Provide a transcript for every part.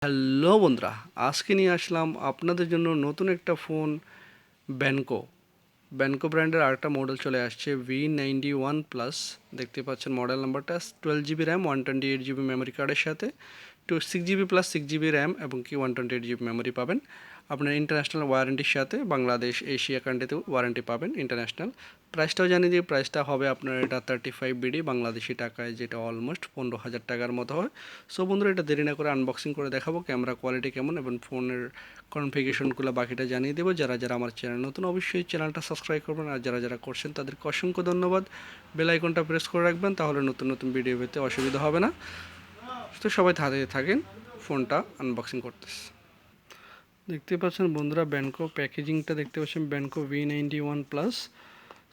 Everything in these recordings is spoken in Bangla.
হ্যালো বন্ধুরা, আজকে নিয়ে আসলাম আপনাদের জন্য নতুন একটা ফোন। ব্যানকো ব্র্যান্ডের আরেকটা মডেল চলে আসছে V91 প্লাস। দেখতে পাচ্ছেন মডেল নাম্বারটা 12 GB র্যাম, 128 GB মেমোরি কার্ডের সাথে 6 GB প্লাস 6 GB র্যাম এবং 128 GB মেমোরি পাবেন। আপনার ইন্টারন্যাশনাল ওয়ারেন্টির সাথে বাংলাদেশ এশিয়া কান্ট্রিতেও ওয়ারেন্টি পাবেন ইন্টারন্যাশনাল। প্রাইসটাও জানিয়ে দিই, প্রাইসটা হবে আপনার এটা 35 BD বাংলাদেশি টাকায়, যেটা অলমোস্ট 15,000 টাকার মতো হয়। সো বন্ধুরা, এটা দেরি না করে আনবক্সিং করে দেখাবো ক্যামেরা কোয়ালিটি কেমন এবং ফোনের কনফিগারেশনগুলো বাকিটা জানিয়ে দেবো। যারা যারা আমার চ্যানেল নতুন, অবশ্যই চ্যানেলটা সাবস্ক্রাইব করবেন, আর যারা যারা করছেন তাদেরকে অসংখ্য ধন্যবাদ। বেল আইকনটা প্রেস করে রাখবেন, তাহলে নতুন নতুন ভিডিও পেতে অসুবিধা হবে না। তো সবাই হাতে থাকেন, ফোনটা আনবক্সিং করতেছে। দেখতে পাচ্ছেন বন্ধুরা, ব্যানকো প্যাকেজিংটা দেখতে পাচ্ছেন, ব্যানকো V91 প্লাস।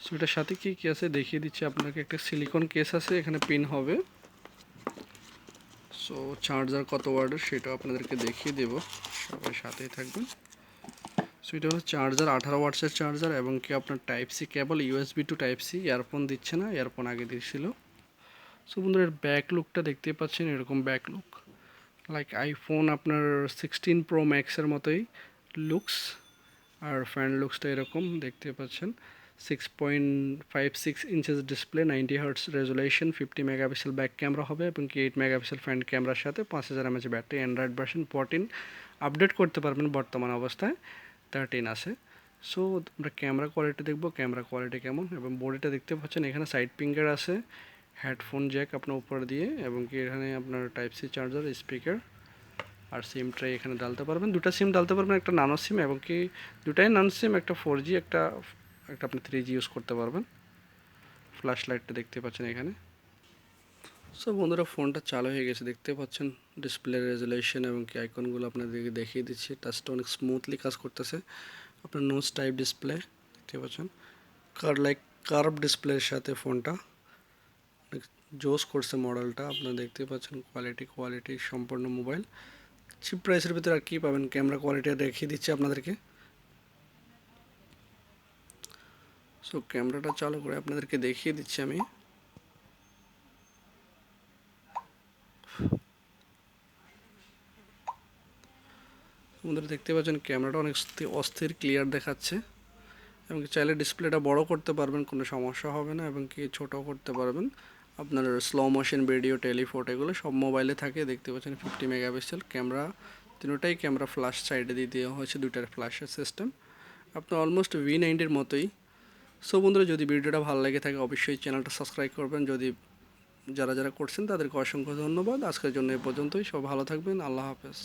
সো এটার সাথে কী কী আছে দেখিয়ে দিচ্ছি আপনাকে। একটা সিলিকন কেস আছে, এখানে পিন হবে। সো চার্জার কত ওয়াটের সেটাও আপনাদেরকে দেখিয়ে দেব, সবাই সাথেই থাকবেন। সো এটা হলো চার্জার, 18 ওয়াটসের চার্জার, এবং কি আপনার type C cable, USB to type C. Earphone দিচ্ছে না, ইয়ারফোন আগে দিয়েছিল। সো বন্ধুরা, এর ব্যাক লুকটা দেখতে পাচ্ছেন, এরকম ব্যাক লুক লাইক আইফোন আপনার 16 Pro Max-এর মতোই লুকস। আর ফ্রন্ট লুকসটা এরকম দেখতে পাচ্ছেন। 6.56 inches display, 90 Hz resolution, 50 megapixel back camera হবে এবং কি 8 মেগাপিক্সেল ফ্রন্ট ক্যামেরার সাথে 5000 mAh battery. Android version 14 update করতে পারবেন, বর্তমান অবস্থায় 13 আছে। সো আমরা ক্যামেরা কোয়ালিটি দেখব, ক্যামেরা কোয়ালিটি কেমন। এবং বডিটা দেখতে পাচ্ছেন, এখানে সাইড ফিঙ্গার আছে, হেডফোন জ্যাক আপনার উপরে দিয়ে, এবং কি এখানে আপনার টাইপ সি চার্জার, স্পিকার আর সিম ট্রে এখানে ডালতে পারবেন। দুটো সিম ডালতে পারবেন, একটা নানো সিম এবং কি দুটাই নানো সিম, একটা 4G, একটা আপনি 3G ইউজ করতে পারবেন। ফ্ল্যাশ লাইটটা দেখতে পাচ্ছেন এখানে। সো বন্ধুরা, ফোনটা চালু হয়ে গেছে, দেখতে পাচ্ছেন ডিসপ্লে রেজুলেশন এবং কি আইকনগুলো আপনাদেরকে দেখিয়ে দিচ্ছি। টাচটা অনেক স্মুথলি কাজ করতেছে। আপনার নোজ টাইপ ডিসপ্লে দেখতে পাচ্ছেন, কার্ভ ডিসপ্লের সাথে ফোনটা অনেক জোস করছে মডেলটা। আপনারা দেখতে পাচ্ছেন কোয়ালিটি সম্পূর্ণ মোবাইল। চিপ প্রাইসের ভিতরে আর কী পাবেন, ক্যামেরা কোয়ালিটি দেখিয়ে দিচ্ছি আপনাদেরকে। সো ক্যামেরাটা চালু করে আপনাদেরকে দেখিয়ে দিচ্ছি আমি। আপনারা দেখতে পাচ্ছেন ক্যামেরাটা অনেক অস্থির ক্লিয়ার দেখাচ্ছে, এবং চাইলে ডিসপ্লেটা বড় করতে পারবেন, কোনো সমস্যা হবে না, এবং কি ছোটও করতে পারবেন। আপনার স্লো মোশন ভিডিও, টেলিফোটো এগুলো সব মোবাইলে থাকে। দেখতে পাচ্ছেন 50 মেগাপিক্সেল ক্যামেরা, তিনটাই ক্যামেরা ফ্ল্যাশ সাইডে দিয়ে দেওয়া হয়েছে, দুইটার ফ্ল্যাশের সিস্টেম। আপনার অলমোস্ট V90-র মতোই। সো বন্ধুরা, যদি ভিডিওটা ভালো লেগে থাকে অবশ্যই চ্যানেলটা সাবস্ক্রাইব করবেন। যারা যারা করছেন তাদেরকে অসংখ্য ধন্যবাদ। আজকের জন্য এ পর্যন্তই। সব ভালো থাকবেন, আল্লাহ হাফেজ।